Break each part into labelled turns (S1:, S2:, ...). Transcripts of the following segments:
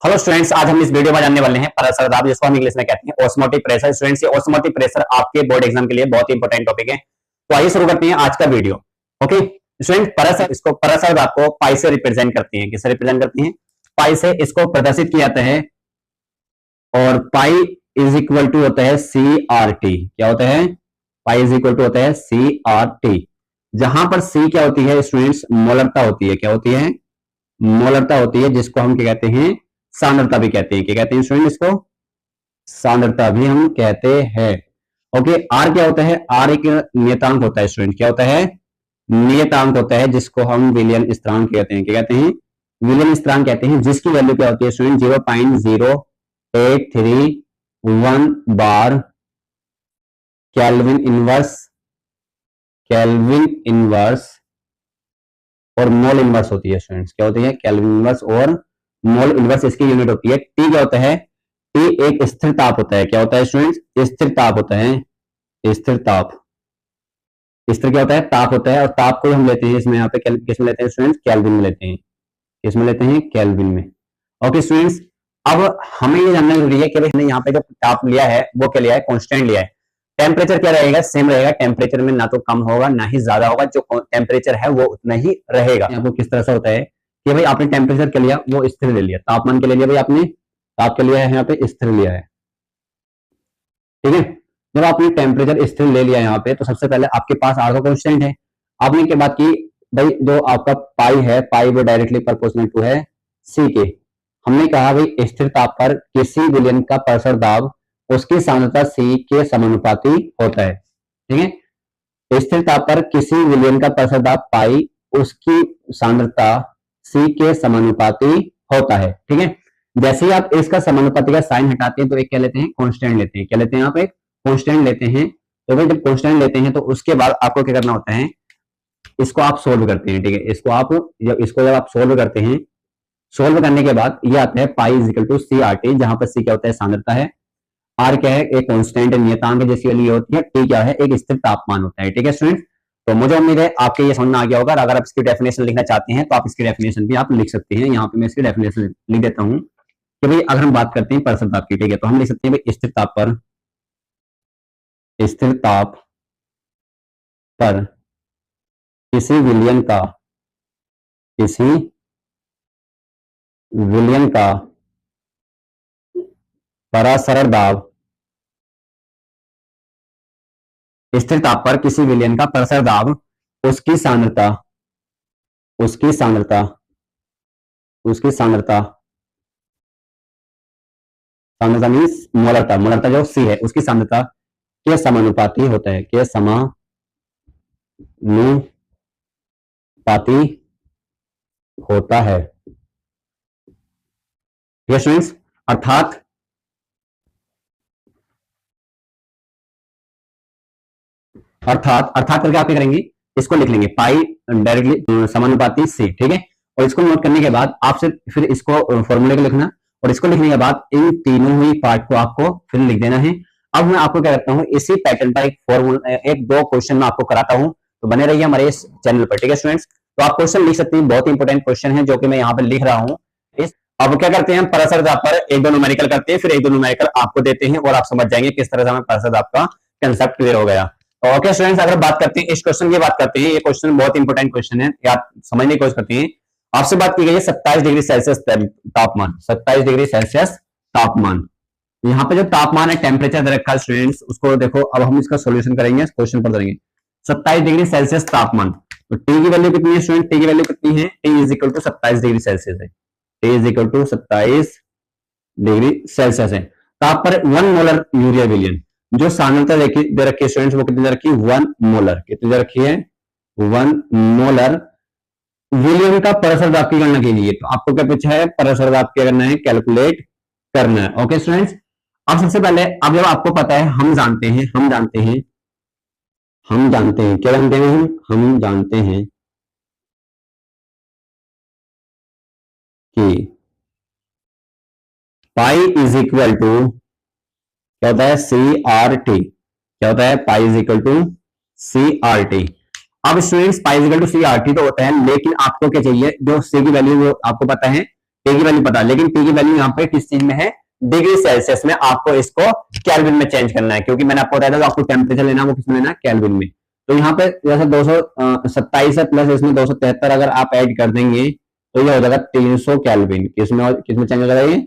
S1: Hello students, आज हम इस वीडियो में जानने वाले हैं प्रेशर दाब, जिसको हम इंग्लिश में कहते हैं ऑस्मोटिक प्रेशर। स्टूडेंट्स, ये ऑस्मोटिक प्रेशर आपके बोर्ड एग्जाम के लिए बहुत ही इंपॉर्टेंट टॉपिक है। तो आइए शुरू करते हैं आज का वीडियो। ओके स्टूडेंट, प्रेशर दाब को पाई से रिप्रेजेंट करते हैं। किससे रिप्रेजेंट करते हैं? पाई से इसको प्रदर्शित किया जाता है और पाई इज इक्वल टू होता है सी आर टी। क्या होता है? पाई इज इक्वल टू होता है सी आर टी, जहां पर सी क्या होती है स्टूडेंट्स? मोलरता होती है। क्या होती है? मोलरता होती है, जिसको हम क्या कहते हैं? सांद्रता भी कहते हैं। क्या कहते हैं स्टूडेंट? इसको सांद्रता भी हम कहते हैं। ओके, आर क्या होता है? आर एक नियतांक होता है स्टूडेंट। क्या होता है? नियतांक होता है, जिसको हम विलियन स्थिरांक कहते हैं। क्या कहते हैं? विलियन स्थिरांक कहते हैं, जिसकी वैल्यू क्या होती है स्टूडेंट? 0.0831 बार केल्विन इनवर्स और मोल इनवर्स होती है स्टूडेंट्स। क्या होती है? केल्विन इनवर्स और मोल इनवर्स इसकी यूनिट होती है। टी क्या होता है? टी एक स्थिर ताप होता है। क्या होता है स्टूडेंट्स? स्थिर ताप होता है। स्थिर ताप, स्थिर क्या होता है? ताप होता है। और ताप को हम लेते हैं इसमें, यहाँ पे किसमें लेते हैं स्टूडेंट्स? केल्विन में लेते हैं। किसमें लेते हैं? केल्विन में। ओके स्टूडेंट्स, अब हमें ये जानना जरूरी है कि भाई हमने यहाँ पे जो ताप लिया है वो क्या लिया है? कॉन्स्टेंट लिया है। टेम्परेचर क्या रहेगा? सेम रहेगा। टेम्परेचर में ना तो कम होगा ना ही ज्यादा होगा, जो टेम्परेचर है वो उतना ही रहेगा। आपको किस तरह से होता है कि भाई आपने टेम्परेचर के लिया वो स्थिर ले लिया, तापमान के ले लिया भाई आपने, ताप के लिया है यहाँ पे स्थिर लिया है। ठीक है, जब आपने टेम्परेचर स्थिर ले लिया यहाँ पे, तो सबसे पहले आपके पास आर का कांस्टेंट है। आपने क्या बात की भाई, जो आपका पाई है, पाई वो डायरेक्टली प्रोपोर्शनल टू है सी के। हमने कहा भाई स्थिर ताप पर किसी विलयन का प्रेशर दाब उसकी सांद्रता सी के समानुपाती होता है। ठीक है, स्थिर ताप पर किसी विलयन का प्रेशर दाब पाई उसकी सांद्रता सी के समानुपाती होता है। ठीक है, जैसे ही आप इसका समानुपाती का साइन हटाते हैं तो एक क्या लेते हैं? कांस्टेंट लेते हैं। क्या लेते हैं? आप एक कांस्टेंट लेते हैं। तो भाई जब कांस्टेंट लेते हैं तो उसके बाद आपको क्या करना होता है? इसको आप सोल्व करते हैं। ठीक है, इसको जब आप सोल्व करते हैं, सोल्व करने के बाद ये आता है pi is equal to C R T, जहां पर सी क्या होता है? सांद्रता है। आर क्या है? एक कांस्टेंट नियतांक है जिसकी वैल्यू होती है। टी क्या है? एक स्थिर तापमान होता है। ठीक है स्टूडेंट, तो मुझे उम्मीद है आपके ये समझ में आ गया होगा। अगर आप इसकी डेफिनेशन लिखना चाहते हैं तो आप इसकी डेफिनेशन भी आप लिख सकते हैं। यहाँ पे मैं इसकी डेफिनेशन लिख देता हूँ कि भाई अगर हम बात करते हैं प्रेशर ताप की, ठीक है, तो हम लिख सकते हैं भाई स्थिर ताप पर किसी विलयन का परासरण दाब, स्थिर ताप पर किसी विलयन का परासरण दाब उसकी सांद्रता मीन्स मोलरता जो सी है उसकी सांद्रता के समानुपाती होता है। के समानुपाती होता है। ठीक है स्टूडेंट्स, अर्थात करके आप क्या करेंगे? इसको लिख लेंगे पाई डायरेक्टली समानुपाती सी। ठीक है, और इसको नोट करने के बाद आपसे फिर इसको फॉर्मूले को लिखना, और इसको लिखने के बाद इन तीनों ही पार्ट को आपको फिर लिख देना है। अब मैं आपको क्या करता हूँ, इसी पैटर्न पर एक फॉर्मूला, एक दो क्वेश्चन मैं आपको कराता हूँ, तो बने रहिए हमारे इस चैनल पर। ठीक है स्टूडेंट्स, तो आप क्वेश्चन लिख सकते हैं, बहुत इंपॉर्टेंट क्वेश्चन है जो कि मैं यहाँ पर लिख रहा हूँ। अब क्या करते हैं हम? प्रेशर दाब पर एक दो न्यूमेरिकल करते हैं, फिर एक दो न्यूमेरिकल आपको देते हैं और आप समझ जाएंगे किस तरह से हमें प्रेशर दाब का कंसेप्ट क्लियर हो गया। ओके स्टूडेंट्स, अगर बात करते हैं इस क्वेश्चन की बात करते हैं, ये क्वेश्चन बहुत इंपॉर्टेंट क्वेश्चन है, आप समझने की कोशिश करते हैं। आपसे बात की गई है 27 डिग्री सेल्सियस तापमान, 27 डिग्री सेल्सियस तापमान। यहाँ पे जो तापमान है, टेम्परेचर दे रखा है स्टूडेंट्स, उसको देखो। अब हम इसका सॉल्यूशन करेंगे, क्वेश्चन पर करेंगे। 27 डिग्री सेल्सियस तापमान, तो टी की वैल्यू कितनी है स्टूडेंट? टी की वैल्यू कितनी है? T is equal to 27 degree Celsius है। T is equal to 27 degree Celsius है। ताप पर 1 मोलर यूरिया विलयन, जो सांद्रता दे रखी है स्टूडेंट्स, वो कितनी दे रखी है? 1 मोलर। कितनी दे रखी है? 1 मोलर विलयन का प्रेशर दाब की गणना कीजिए। तो आपको क्या पूछा है? प्रेशर दाब क्या करना है? कैलकुलेट करना है। ओके स्टूडेंट्स, अब सबसे पहले, अब जब आपको पता है, हम जानते हैं क्या जानते हैं? हम जानते हैं कि पाई इज इक्वल टू क्या होता है? C R T. क्या होता है? Pi is equal to C R T. अब students, pi is equal to C R T तो होता है, लेकिन आपको क्या चाहिए? जो सी की वैल्यू वो आपको पता है टी की वैल्यू पता है, लेकिन टी की वैल्यू यहाँ पे किस चीज में है, डिग्री सेल्सियस में। आपको इसको केल्विन में चेंज करना है, क्योंकि मैंने आपको बताया था आपको टेम्परेचर लेना है वो किसमें लेना है, केल्विन में। तो यहाँ पे जैसे 227 है प्लस इसमें 273 अगर आप ऐड कर देंगे तो ये हो जाएगा 300 केल्विन। किसमें चेंज हो जाएगा, ये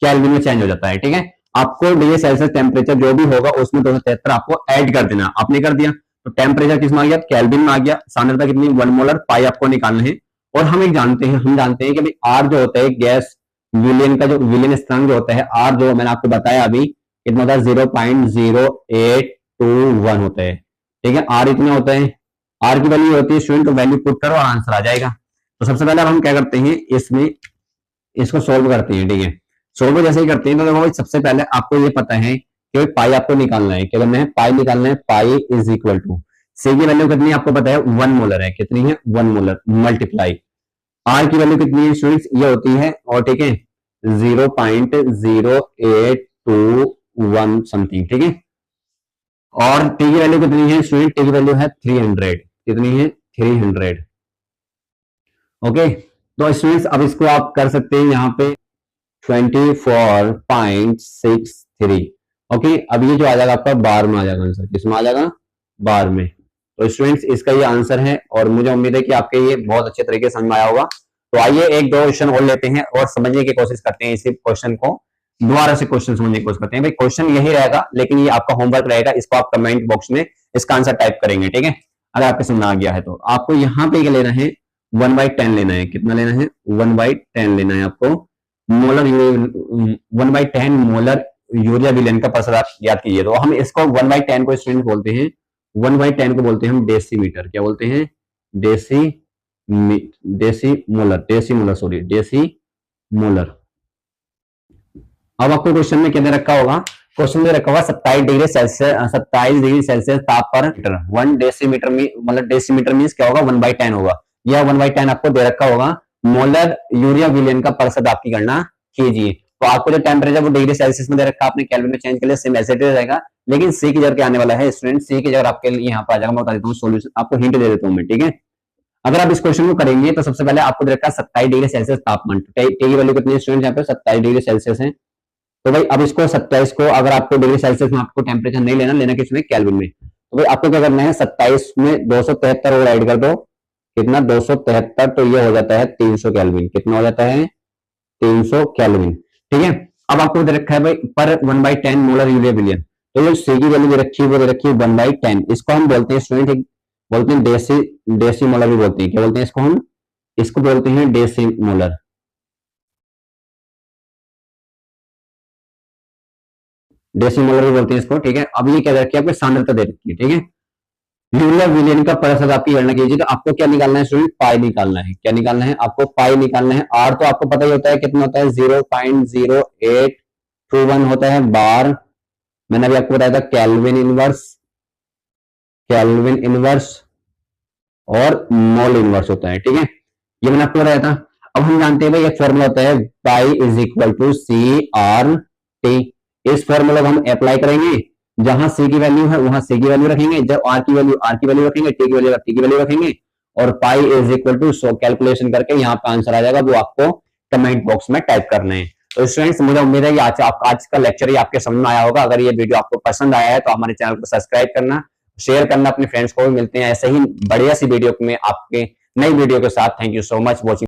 S1: केल्विन में चेंज हो जाता है। ठीक है, आपको डिग्री सेल्सियस टेम्परेचर जो भी होगा उसमें 273 आपको ऐड कर देना, आपने कर दिया तो टेम्परेचर किसमें आ गया, केल्विन में आ गया। सांद्रता कितनी, 1 मोलर, पाई आपको निकालना है। और हम जानते हैं कि भाई आर जो होता है गैस विलियन का, जो विलियन स्थिरांक जो होता है आर, जो मैंने आपको बताया अभी कितना होता है, 0.0821 होता है। ठीक है, आर इतना होता है, आर की वैल्यू होती है स्टूडेंट, तो वैल्यू पुट करो और आंसर आ जाएगा। तो सबसे पहले हम क्या करते हैं, इसमें इसको सोल्व करते हैं। ठीक है, सोल्व जैसे ही करते हैं तो देखो सबसे पहले आपको ये पता है कि पाई आपको निकालना है, क्या करना है, पाई निकालना है। पाई इज इक्वल टू सी की वैल्यू कितनी है आपको पता है, 1 मोलर है, कितनी है, 1 मोलर, मल्टीप्लाई आर की वैल्यू कितनी है स्टूडेंट्स, ये होती है, और ठीक है 0.0821 समथिंग। ठीक है, और टी की वैल्यू कितनी है स्टूडेंट, टी की वैल्यू है 300, कितनी है, 300। ओके, तो स्टूडेंट्स अब इसको आप कर सकते हैं यहाँ पे 24.63। ओके, अब ये जो आ जाएगा आपका बार में आ जाएगा आंसर, किसमें आ जाएगा, बार में। तो स्टूडेंट्स इसका ये आंसर है, और मुझे उम्मीद है कि आपके ये बहुत अच्छे तरीके से समझ में आया होगा। तो आइए एक दो क्वेश्चन और लेते हैं और समझने की कोशिश करते हैं, इसी क्वेश्चन को दोबारा से क्वेश्चन समझने की कोशिश करते हैं। भाई क्वेश्चन यही रहेगा, लेकिन ये आपका होमवर्क रहेगा, इसको आप कमेंट बॉक्स में इसका आंसर टाइप करेंगे। ठीक है, अगर आपको समझ आ गया है तो आपको यहाँ पे क्या लेना है, 1/10 लेना है। कितना लेना है, 1/10 लेना है आपको। मोलर 1/10 मोलर यूरिया विलेन का प्रतिशत आप याद कीजिए। तो हम इसको 1/10 को स्टूडेंट बोलते हैं, 1/10 को बोलते हैं हम डेसीमीटर। क्या बोलते हैं, डेसी मोलर। अब आपको क्वेश्चन में क्या दे रखा होगा, क्वेश्चन में रखा होगा 27 डिग्री सेल्सियस ताप पर 1 डेसीमीटर में, मतलब डेसीमीटर मींस क्या होगा, 1/10 होगा। यह 1/10 आपको दे रखा होगा। मोलर यूरिया विलियन का प्रतिशत आपकी गणना कीजिए। तो आपको जो टेम्परेचर वो डिग्री सेल्सियस में दे रखा है, आपने केल्विन में चेंज कर लिया, सेम ऐसे रहेगा, लेकिन सी की जगह आने वाला है स्टूडेंट, सी की जगह आपके लिए यहाँ पर आ जाएगा। मैं बता देता हूँ सोल्यूशन, आपको हिंट दे देता हूँ मैं। ठीक है, अगर आप इस क्वेश्चन को करेंगे तो सबसे पहले आपको दे रखा है 27 डिग्री सेल्सियस तापमान। टी की वैल्यू कितनी है स्टूडेंट, यहाँ पे 27 डिग्री सेल्सियस है। तो भाई अब इसको 27 को अगर आपको डिग्री सेल्सियस में आपको टेम्परेचर नहीं लेना किसमें, केल्विन में। तो भाई आपको क्या करना है, 27 में 273 और ऐड कर दो, कितना, 273, तो ये हो जाता है 300 केल्विन। कितना हो जाता है, 300 केल्विन। ठीक है, अब आपको दे रखा है भाई पर 1/10 मोलर यूरिया विलियन। तो जो सी की वैल्यू दे रखी है वो दे रखी है 1/10। इसको हम बोलते हैं स्टूडेंट, बोलते हैं डेसी मोलर भी बोलते हैं। क्या बोलते हैं इसको, हम इसको बोलते हैं डेसी मोलर। डेसिमोलर भी बोलते हैं इसको। ठीक है, अब ये क्या रखी है, आपको सांद्रता दे रखी है। ठीक है, यूरिया विलियन का प्रतिशत आपकी गणना कीजिए। तो आपको क्या निकालना है स्टूडेंट, पाई निकालना है। क्या निकालना है, आपको पाई निकालना है। आर तो आपको पता ही होता है कितना होता है, 0.0821 होता है बार। मैंने अभी आपको बताया था केल्विन इनवर्स और मोल इनवर्स होता है। ठीक है, ये मैंने आपको बताया था। अब हम जानते हैं भाई एक फॉर्मूला होता है, pi is equal to CRT। इस फॉर्मूला को हम अप्लाई करेंगे, जहां सी की वैल्यू है वहां सी की वैल्यू रखेंगे, जब आर की वैल्यू रखेंगे, टी की वैल्यू रखेंगे, और pi is equal to so calculation करके यहाँ पे आंसर आ जाएगा, वो आपको कमेंट बॉक्स में टाइप करना है। तो स्टूडेंट्स मुझे उम्मीद है कि आज का लेक्चर ही आपके समझ में आया होगा। अगर ये वीडियो आपको पसंद आया है तो हमारे चैनल को सब्सक्राइब करना, शेयर करना अपने फ्रेंड्स को। मिलते हैं ऐसे ही बढ़िया सी वीडियो में आपके नई वीडियो के साथ। Thank you so much watching.